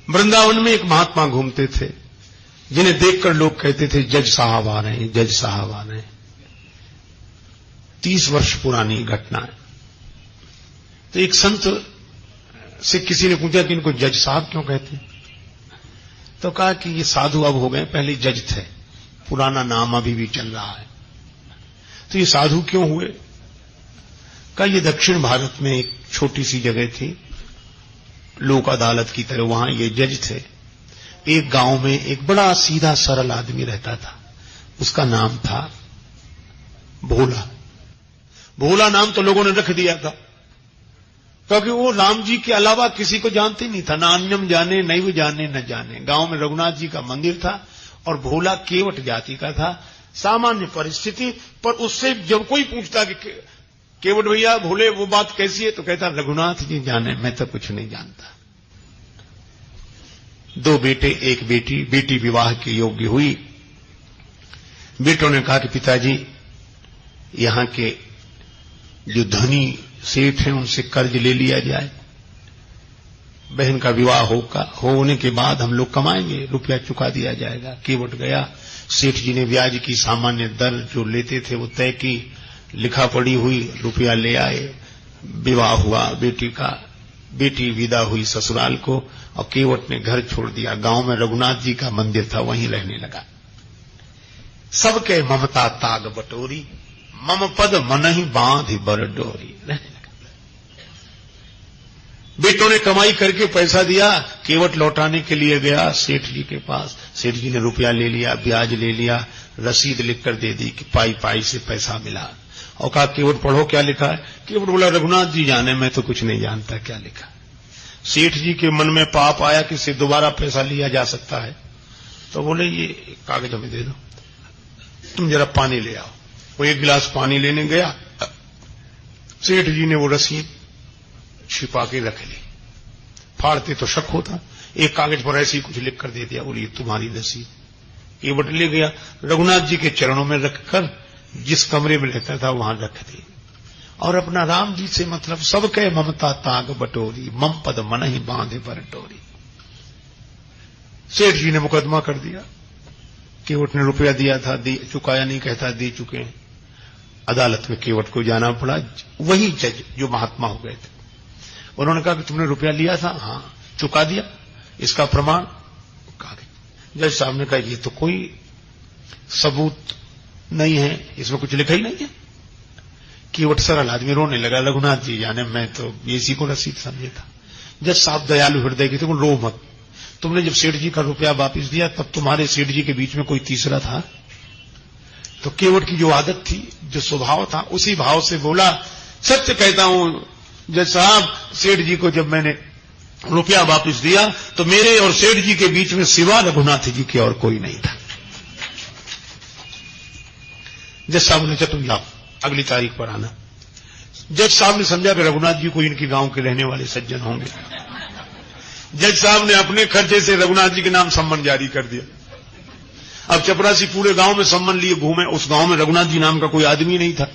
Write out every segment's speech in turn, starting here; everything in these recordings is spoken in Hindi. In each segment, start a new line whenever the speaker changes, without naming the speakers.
वृंदावन में एक महात्मा घूमते थे, जिन्हें देखकर लोग कहते थे जज साहब आ रहे हैं, जज साहब आ रहे हैं। 30 वर्ष पुरानी घटना है। तो एक संत से किसी ने पूछा कि इनको जज साहब क्यों कहते हैं? तो कहा कि ये साधु अब हो गए, पहले जज थे, पुराना नाम अभी भी चल रहा है। तो ये साधु क्यों हुए? कहा ये दक्षिण भारत में एक छोटी सी जगह थी, लोक अदालत की तरह, वहां ये जज थे। एक गांव में एक बड़ा सीधा सरल आदमी रहता था, उसका नाम था भोला। भोला नाम तो लोगों ने रख दिया था क्योंकि वो राम जी के अलावा किसी को जानते नहीं था, ना अन्यम जाने, नहीं जाने न जाने। गांव में रघुनाथ जी का मंदिर था और भोला केवट जाति का था। सामान्य परिस्थिति पर उससे जब कोई पूछता कि केवट भैया भोले वो बात कैसी है, तो कहता रघुनाथ जी जाने, मैं तो कुछ नहीं जानता। 2 बेटे 1 बेटी, बेटी विवाह के योग्य हुई। बेटों ने कहा कि पिताजी यहां के जो धनी सेठ हैं उनसे कर्ज ले लिया जाए, बहन का विवाह होने के बाद हम लोग कमाएंगे, रुपया चुका दिया जाएगा। केवट गया, सेठ जी ने ब्याज की सामान्य दर जो लेते थे वो तय की, लिखा पड़ी हुई, रुपया ले आए, विवाह हुआ बेटी का। बेटी विदा हुई ससुराल को और केवट ने घर छोड़ दिया। गांव में रघुनाथ जी का मंदिर था, वहीं रहने लगा। सबके ममता ताग बटोरी, मम पद मनहि बांधि बर डोरी, रहने लगा। बेटों ने कमाई करके पैसा दिया, केवट लौटाने के लिए गया सेठ जी के पास। सेठ जी ने रुपया ले लिया, ब्याज ले लिया, रसीद लिखकर दे दी कि पाई पाई से पैसा मिला। और कहा केवट पढ़ो क्या लिखा है? केवट बोला रघुनाथ जी जाने, मैं तो कुछ नहीं जानता क्या लिखा। सेठ जी के मन में पाप आया कि इससे दोबारा पैसा लिया जा सकता है, तो बोले ये कागज हमें दे दो, तुम जरा पानी ले आओ। वो 1 गिलास पानी लेने गया, सेठ जी ने वो रसीद छिपा के रख ली। फाड़ते तो शक होता, एक कागज पर ऐसे ही कुछ लिख कर दे दिया, बोली तुम्हारी रसीद। केवट ले गया, रघुनाथ जी के चरणों में रखकर जिस कमरे में रहता था वहां रख दी और अपना राम जी से मतलब सबके ममता ताग बटोरी, मम पद मनहि बांधे बर डोरी। सेठ जी ने मुकदमा कर दिया। केवट ने रुपया दिया था, चुकाया नहीं, कहता दे चुके हैं। अदालत में केवट को जाना पड़ा। वही जज जो महात्मा हो गए थे, उन्होंने कहा कि तुमने रुपया लिया था? हाँ। चुका दिया? इसका प्रमाण? जज साहब ने कहा ये तो कोई सबूत नहीं है, इसमें कुछ लिखा ही नहीं है। केवट सरल आदमी रोने लगा, रघुनाथ जी जाने, मैं तो इसी को रसीद समझे था। जज साहब दयालु हृदय के थे, वो रो मत, तुमने जब सेठ जी का रुपया वापस दिया तब तुम्हारे सेठ जी के बीच में कोई तीसरा था? तो केवट की जो आदत थी, जो स्वभाव था, उसी भाव से बोला सत्य कहता हूं जज साहब, सेठ जी को जब मैंने रुपया वापस दिया तो मेरे और सेठ जी के बीच में सिवा रघुनाथ जी के और कोई नहीं था। जज साहब ने तुम जाओ, अगली तारीख पर आना। जज साहब ने समझा कि रघुनाथ जी को इनके गांव के रहने वाले सज्जन होंगे। जज साहब ने अपने खर्चे से रघुनाथ जी के नाम सम्मन जारी कर दिया। अब चपरासी पूरे गांव में सम्मन लिए घूमे, उस गांव में रघुनाथ जी नाम का कोई आदमी नहीं था।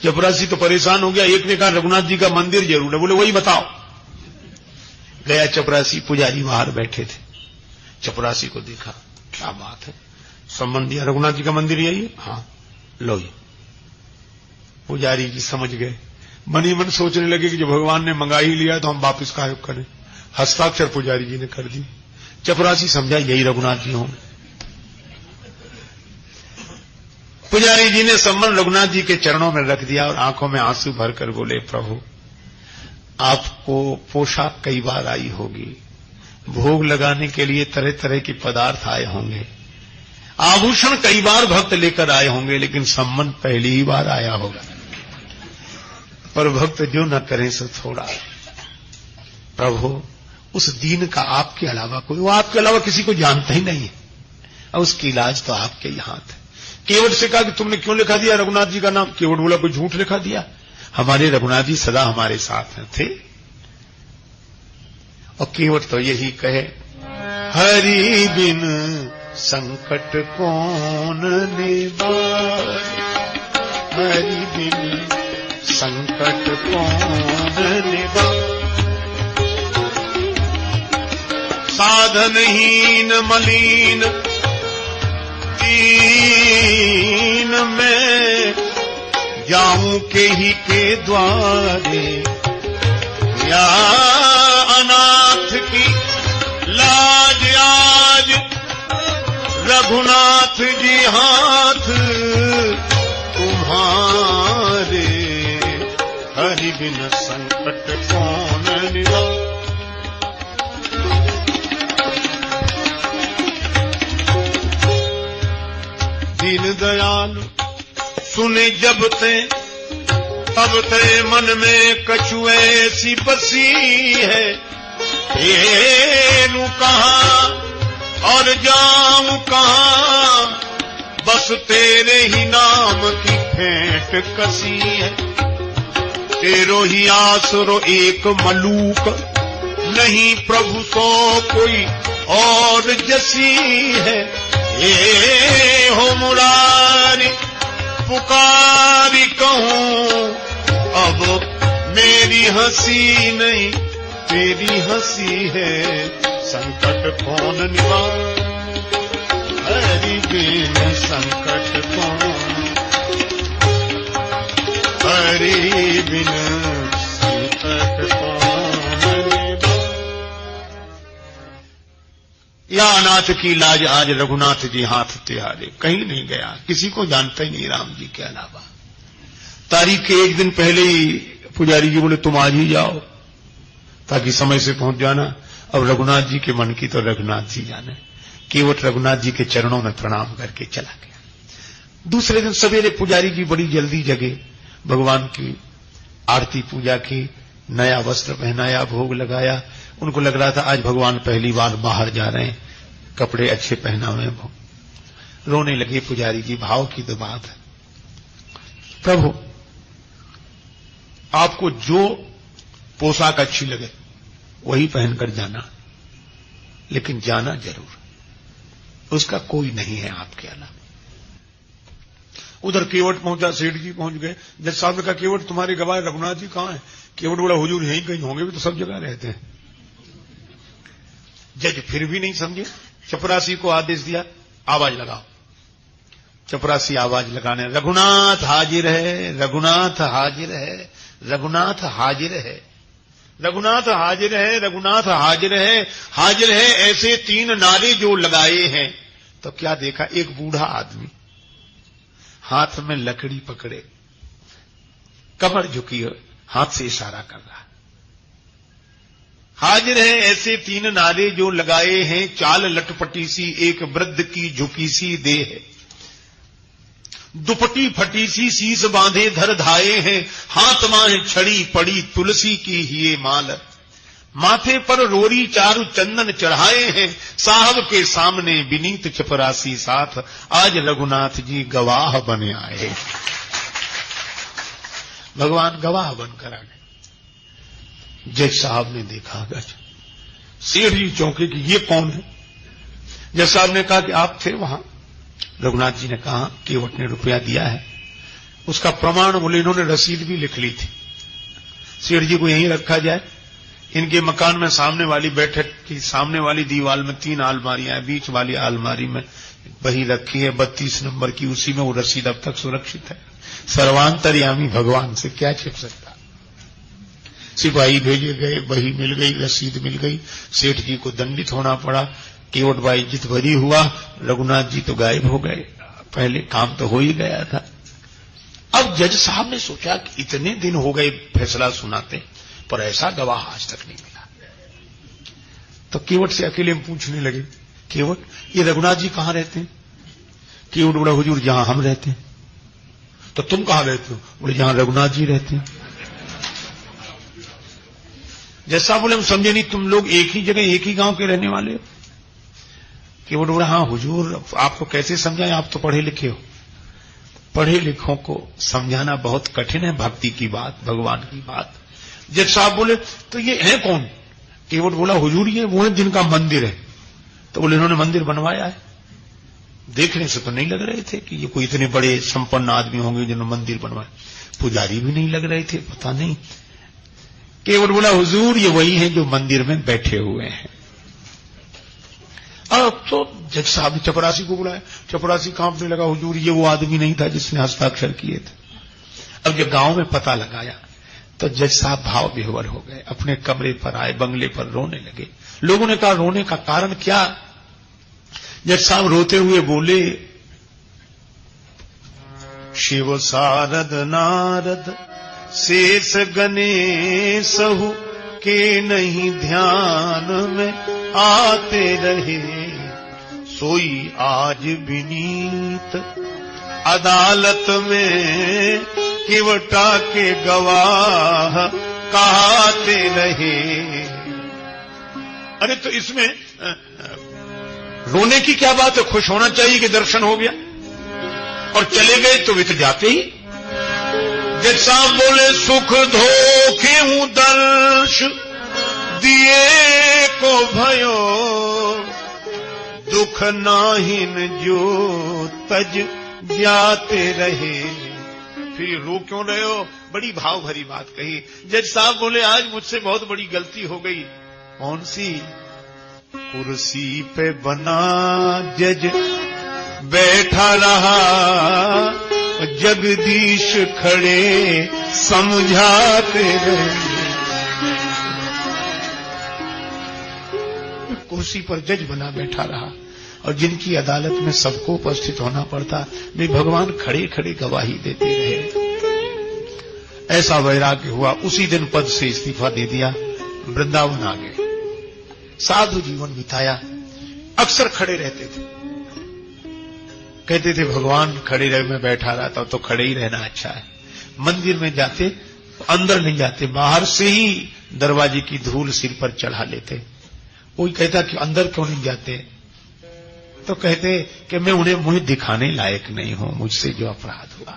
चपरासी तो परेशान हो गया। एक ने कहा रघुनाथ जी का मंदिर जरूर है, बोले वही बताओ। गया चपरासी, पुजारी बाहर बैठे थे। चपरासी को देखा, क्या बात है, सम्मन दिया, रघुनाथ जी का मंदिर यही है? हाँ, लो ये। पुजारी जी समझ गए, मन ही मन सोचने लगे कि जो भगवान ने मंगा ही लिया तो हम वापिस काहे करें। हस्ताक्षर पुजारी जी ने कर दी। चपरासी समझा यही रघुनाथ जी होंगे। पुजारी जी ने सम्मन रघुनाथ जी के चरणों में रख दिया और आंखों में आंसू भरकर बोले, प्रभु आपको पोशाक कई बार आई होगी, भोग लगाने के लिए तरह तरह के पदार्थ आए होंगे, आभूषण कई बार भक्त लेकर आए होंगे, लेकिन सम्मन पहली ही बार आया होगा। पर भक्त जो न करें सो थोड़ा। प्रभु उस दीन का आपके अलावा कोई, वो आपके अलावा किसी को जानता ही नहीं है, और उसकी इलाज तो आपके ही हाथ है। केवट से कहा कि तुमने क्यों लिखा दिया रघुनाथ जी का नाम? केवट बोला कोई झूठ लिखा दिया, हमारे रघुनाथ जी सदा हमारे साथ थे। और केवट तो यही कहे, हरि बिन संकट कौन निवारे, हरि बिन संकट कौन निवारे, साधनहीन मलिन दीन में जाऊं के ही के द्वारे, या अनाथ की लाज आज रघुनाथ जी हाथ तुम्हारे, हरि बिन संकट कौन निवारे। दीन दयालु सुने जब ते, तब ते मन में कछु ऐसी बसी है, तेनु कहां और जाऊं कहां, बस तेरे ही नाम की फेंट कसी है। तेरो ही आसरो एक मलूक, नहीं प्रभु सो कोई और जसी है। ये हो मुरारी पुकारी कहूं, अब मेरी हंसी नहीं तेरी हंसी है, संकट कौन निवारे, हरि बिन संकट कौन, हरि बिन संकट कौन निवारे। या अनाथ की लाज आज रघुनाथ जी हाथ तिहारे, कहीं नहीं गया, किसी को जानता ही नहीं राम जी के अलावा। तारीख के एक दिन पहले ही पुजारी जी बोले तुम आज ही जाओ ताकि समय से पहुंच जाना। अब रघुनाथ जी के मन की तो रघुनाथ जी जाने, केवट रघुनाथ जी के चरणों में प्रणाम करके चला गया। दूसरे दिन सवेरे पुजारी जी बड़ी जल्दी जगे, भगवान की आरती पूजा की, नया वस्त्र पहनाया, भोग लगाया। उनको लग रहा था आज भगवान पहली बार बाहर जा रहे हैं, कपड़े अच्छे पहना हुए हैं। रोने लगे पुजारी जी, भाव की तो बात है। प्रभु आपको जो पोशाक अच्छी लगे वही पहनकर जाना, लेकिन जाना जरूर, उसका कोई नहीं है आपके अलावा। उधर केवट पहुंचा, सेठ जी पहुंच गए। जज साहब ने कहा केवट तुम्हारे गवाह रघुनाथ जी कहां है? केवट बोला हुजूर यहीं कहीं होंगे, भी तो सब जगह रहते हैं। जज फिर भी नहीं समझे, चपरासी को आदेश दिया आवाज लगाओ। चपरासी आवाज लगाने, रघुनाथ हाजिर है, रघुनाथ हाजिर है, रघुनाथ हाजिर है, रघुनाथ हाजिर है, रघुनाथ हाजिर है, हाजिर है, ऐसे 3 नारे जो लगाए हैं। तो क्या देखा, एक बूढ़ा आदमी हाथ में लकड़ी पकड़े, कमर झुकी है, हाथ से इशारा कर रहा है। हाजिर है ऐसे 3 नारे जो लगाए हैं, चाल लटपटी सी एक वृद्ध की झुकी सी देह, दुपट्टी फटी सी शीस बांधे धर धाये हैं, हाथ माह छड़ी पड़ी तुलसी की ही माल, माथे पर रोरी चारु चंदन चढ़ाए हैं, साहब के सामने विनीत चपरासी साथ, आज रघुनाथ जी गवाह बने आए। भगवान गवाह बनकर आ गए। जज साहब ने देखा, गज सेठ जी चौंके कि ये कौन है? जज साहब ने कहा कि आप थे वहां। रघुनाथ जी ने कहा केवट ने रुपया दिया है, उसका प्रमाण बोले इन्होंने रसीद भी लिख ली थी। सेठ जी को यहीं रखा जाए। इनके मकान में सामने वाली बैठक की सामने वाली दीवार में 3 अलमारियां हैं, बीच वाली अलमारी में बही रखी है 32 नंबर की, उसी में वो रसीद अब तक सुरक्षित है। सर्वांतर्यामी भगवान से क्या छिप सकता। सिपाही भेजे गए, बही मिल गई, रसीद मिल गई। सेठ जी को दंडित होना पड़ा। केवट भाई जित भरी हुआ, रघुनाथ जी तो गायब हो गए। पहले काम तो हो ही गया था। अब जज साहब ने सोचा कि इतने दिन हो गए फैसला सुनाते, पर ऐसा गवाह आज तक नहीं मिला। तो केवट से अकेले में पूछने लगे, केवट ये रघुनाथ जी कहां रहते हैं? केवट बोला हुजूर जहां हम रहते हैं। तो तुम कहां रहते हो? बोले जहां रघुनाथ जी रहते हैं। जैसा बोले हम समझे नहीं, तुम लोग एक ही जगह एक ही गांव के रहने वाले हो? केवट बोला हाँ हुजूर, आपको कैसे समझाएं, आप तो पढ़े लिखे हो। पढ़े लिखों को समझाना बहुत कठिन है, भक्ति की बात, भगवान की बात। जज साहब बोले तो ये है कौन? केवट बोला हुजूर ये वो है जिनका मंदिर है। तो बोले इन्होंने मंदिर बनवाया है? देखने से तो नहीं लग रहे थे कि ये कोई इतने बड़े संपन्न आदमी होंगे जिन्होंने मंदिर बनवाया। पुजारी भी नहीं लग रहे थे, पता नहीं। केवट बोला हुजूर ये वही है जो मंदिर में बैठे हुए हैं। अब तो जज साहब ने चपरासी को बुलाया। चपरासी कांपने लगा, हुजूर ये वो आदमी नहीं था जिसने हस्ताक्षर किए थे। अब जब गांव में पता लगाया तो जज साहब भाव विह्वल हो गए, अपने कमरे पर आए, बंगले पर रोने लगे। लोगों ने कहा रोने का कारण क्या? जज साहब रोते हुए बोले, शिव सारद नारद शेष गणेशहु के नहीं ध्यान में आते रहे, सोई आज विनीत अदालत में किवटा के गवाह कहते रहे। अरे तो इसमें रोने की क्या बात है? खुश होना चाहिए कि दर्शन हो गया। और चले गए तो वे तो जाते ही। जज साहब बोले, सुख धोखे हूं दर्श दिए को भयो, दुख नाहिन जो तज जाते रहे। फिर रो क्यों रहे हो? बड़ी भाव भरी बात कही। जज साहब बोले, आज मुझसे बहुत बड़ी गलती हो गई। कौन सी? कुर्सी पे बना जज बैठा रहा, जगदीश खड़े समझाते रहे। कुर्सी पर जज बना बैठा रहा और जिनकी अदालत में सबको उपस्थित होना पड़ता, वे भगवान खड़े खड़े गवाही देते रहे। ऐसा वैराग्य हुआ। उसी दिन पद से इस्तीफा दे दिया, वृंदावन आ गए, साधु जीवन बिताया। अक्सर खड़े रहते थे, कहते थे भगवान खड़े रहे, मैं बैठा रहता तो खड़े ही रहना अच्छा है। मंदिर में जाते अंदर नहीं जाते, बाहर से ही दरवाजे की धूल सिर पर चढ़ा लेते। कोई कहता कि अंदर क्यों नहीं जाते? तो कहते कि मैं उन्हें मुझे दिखाने लायक नहीं हूं, मुझसे जो अपराध हुआ।